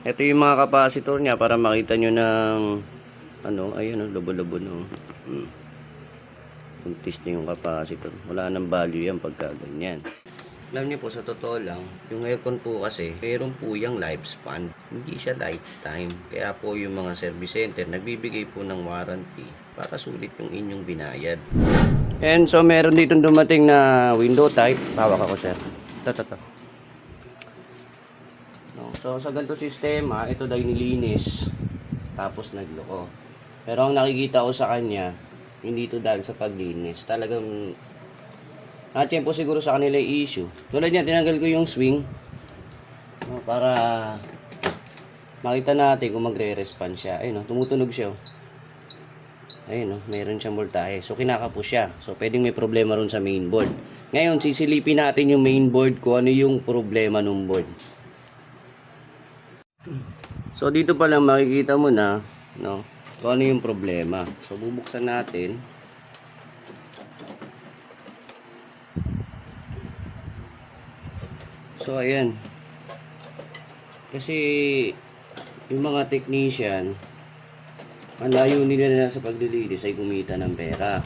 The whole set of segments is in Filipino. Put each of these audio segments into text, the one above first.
Ito yung mga capacitor niya para makita nyo ng ano, ayun oh, lubo-lubo no. Puntis na yung capacitor. Wala nang value yan pagka ganyan. Alam niyo po, sa totoo lang, yung aircon po kasi, meron po yung lifespan. Hindi siya lifetime. Kaya po yung mga service center, nagbibigay po ng warranty para sulit yung inyong binayad. And so, meron dito dumating na window type. Hawak ako, sir. Ito. No, so, sa ganito sistema, ito daw nilinis. Tapos nagloko. Pero ang nakikita ko sa kanya, hindi ito dahil sa paglinis. Talagang na-tempo siguro sa kanila yung issue. Tulad yan, tinanggal ko yung swing para makita natin kung magre-respond siya. Ayun, tumutunog siya. Ayun, meron siyang voltahe. So, kinakapos siya. So, pwedeng may problema ron sa mainboard. Ngayon, sisilipin natin yung mainboard kung ano yung problema ng board. So, dito pa lang makikita mo na, no, kung ano yung problema. So, bubuksan natin. So, ayan. Kasi, yung mga technician, ang layo nila na sa paglilinis ay kumita ng pera.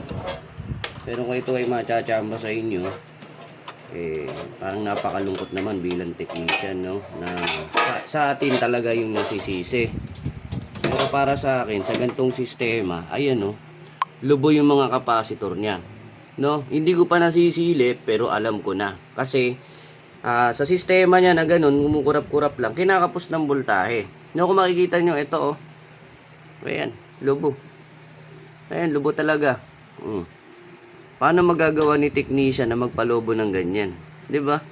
Pero kung ito ay machachamba sa inyo, parang napakalungkot naman bilang technician, no? Na sa atin talaga yung nasisisi. Pero para sa akin, sa gantong sistema, ayan, no? Lubo yung mga capacitor niya. No? Hindi ko pa nasisilip, pero alam ko na. Kasi, sa sistema niya na ganun, kumukurap-kurap lang, kinakapos ng voltahe. No, kung makikita nyo, ito oh. Ayan, lubo. Ayan, lubo talaga. Paano magagawa ni technician na magpalobo ng ganyan? 'Di ba?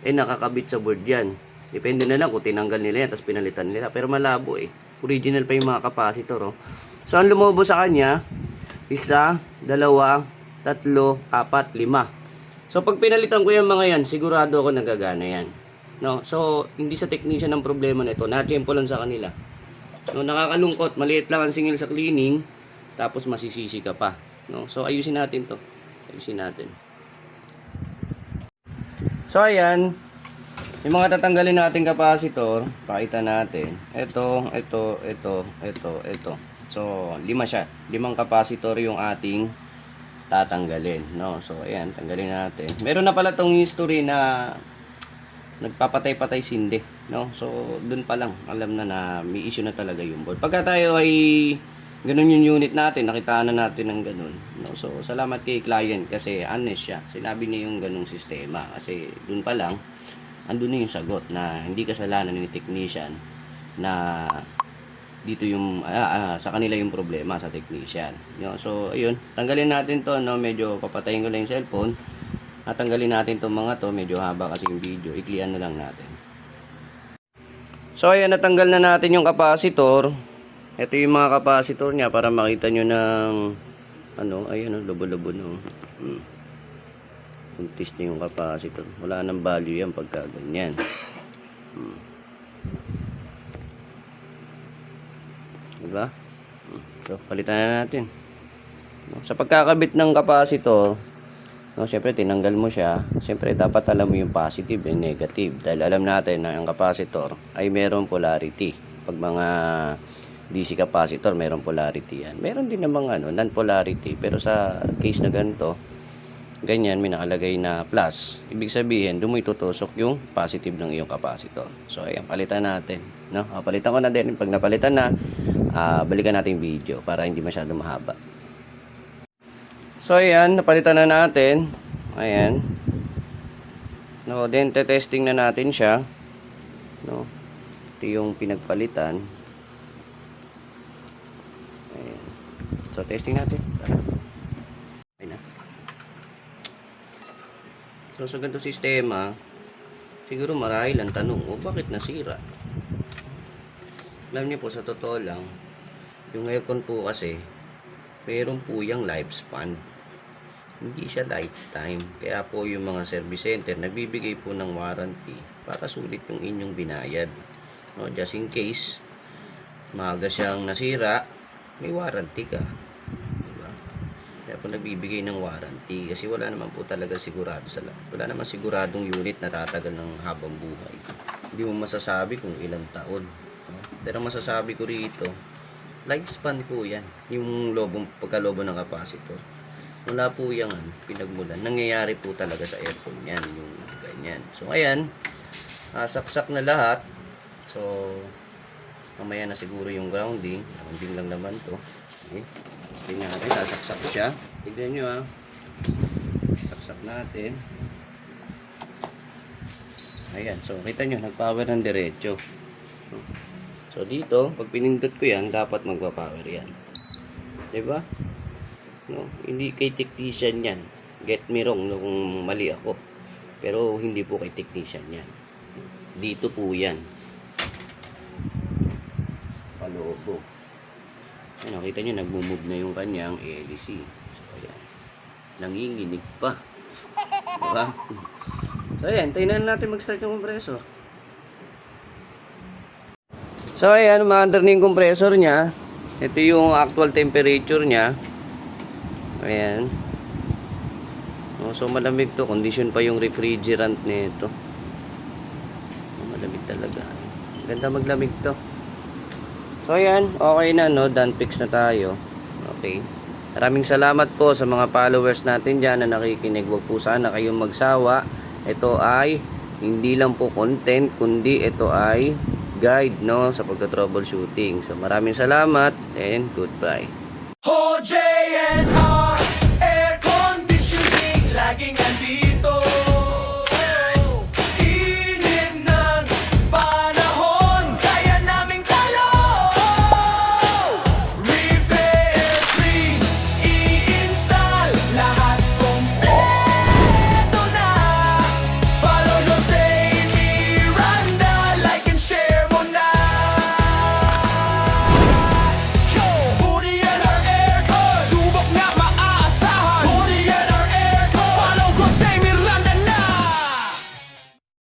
Nakakabit sa board yan. Depende na lang kung tinanggal nila yan, tapos pinalitan nila. Pero malabo eh. Original pa yung mga capacitor oh. So, ang lumobo sa kanya, 1, 2, 3, 4, 5. So, pag pinalitan ko yung mga yan, sigurado ako nagagana yan. No? So, hindi sa technician ang problema na ito. Na-tempo lang sa kanila. No, nakakalungkot. Maliit lang ang singil sa cleaning, tapos masisisi ka pa. No? So, ayusin natin to. Ayusin natin. So, ayan. Yung mga tatanggalin natin capacitor, pakita natin. Ito. So, 5 siya. 5 capacitor yung ating tatanggalin, no? So, ayan, tanggalin natin. Meron na pala tong history na nagpapatay-patay sindi, no? So, dun pa lang, alam na may issue na talaga yung board. Pagka tayo ay ganun yung unit natin, nakitaan na natin ng ganun, no? So, salamat kay client kasi honest siya. Sinabi niya yung ganung sistema kasi dun pa lang, andun na yung sagot na hindi kasalanan ni technician na dito yung sa kanila yung problema sa technician. So, ayun, tanggalin natin to, no? Medyo papatayin ko lang yung cellphone. At tanggalin natin tong mga to, medyo haba kasi yung video. Iklian na lang natin. So, ayan, natanggal na natin yung capacitor. Ito yung mga capacitor niya para makita nyo ng ano, ayun, lubo-lubo no. Puntis na yung capacitor. Wala nang value yan pagka ganyan. Diba? So, palitan na natin. Sa pagkakabit ng capacitor, no, syempre tinanggal mo siya. Syempre dapat alam mo yung positive and negative. Dahil alam natin na ang capacitor ay mayroong polarity. Pag mga DC capacitor, mayroong polarity yan. Meron din namang non-polarity. Pero sa case na ganito, ganyan, may nakalagay na plus. Ibig sabihin, doon mo itutusok yung positive ng iyong capacitor. So, ayan, palitan natin. No? Palitan ko na din. Pag napalitan na, balikan natin yung video para hindi masyado mahaba. So, ayan, napalitan na natin. Ayan. No, then, testing na natin siya. No? Ito yung pinagpalitan. Ayan. So, testing natin. Tara. Ayan na. So, sa ganito sistema, siguro marahil ang tanong, bakit nasira? Alam niyo po, sa totoo lang, yung aircon po kasi, meron po yung lifespan. Hindi siya lifetime. Kaya po yung mga service center, nagbibigay po ng warranty para sulit yung inyong binayad. No, just in case, maaga siyang nasira, may warranty ka. Diba? Kaya po nagbibigay ng warranty kasi wala naman po talaga sigurado wala naman siguradong unit na tatagal ng habang buhay. Hindi mo masasabi kung ilang taon. Pero masasabi ko rito, lifespan po yan. Yung pagkalobo ng capacitor. Wala po yung pinagmulan. Nangyayari po talaga sa aircon yan. Yung ganyan. So, ayan. Saksak na lahat. So, mamaya na siguro yung grounding. Grounding lang naman to. Okay. Tingnan natin. Sasaksak ko siya. Tignan nyo saksak natin. Ayan. So, kita nyo. Nag-power ng diretso. So, dito, pag pinindot ko yan, dapat magpa-power yan. Diba? No, hindi kay technician yan. Get me wrong kung mali ako. Pero hindi po kay technician yan. Dito po yan. Palobo. Ayan, nakita nyo, nag-move na yung kanyang LC. So, ayan. Nanginginig pa. Diba? So, ayan. Tingnan natin mag-start yung compressor. So, ayan. Ma-under na yung compressor niya. Ito yung actual temperature niya. Ayan. So malamig to. Condition pa yung refrigerant nito. Malamig talaga. Ganda maglamig to. So ayan. Okay na no. Done fix na tayo. Okay. Maraming salamat po sa mga followers natin dyan na nakikinig. Huwag po sana kayong magsawa. Ito ay hindi lang po content, kundi ito ay guide no sa pagta-troubleshooting. So maraming salamat and goodbye. OJNR Air Conditioning laging andito.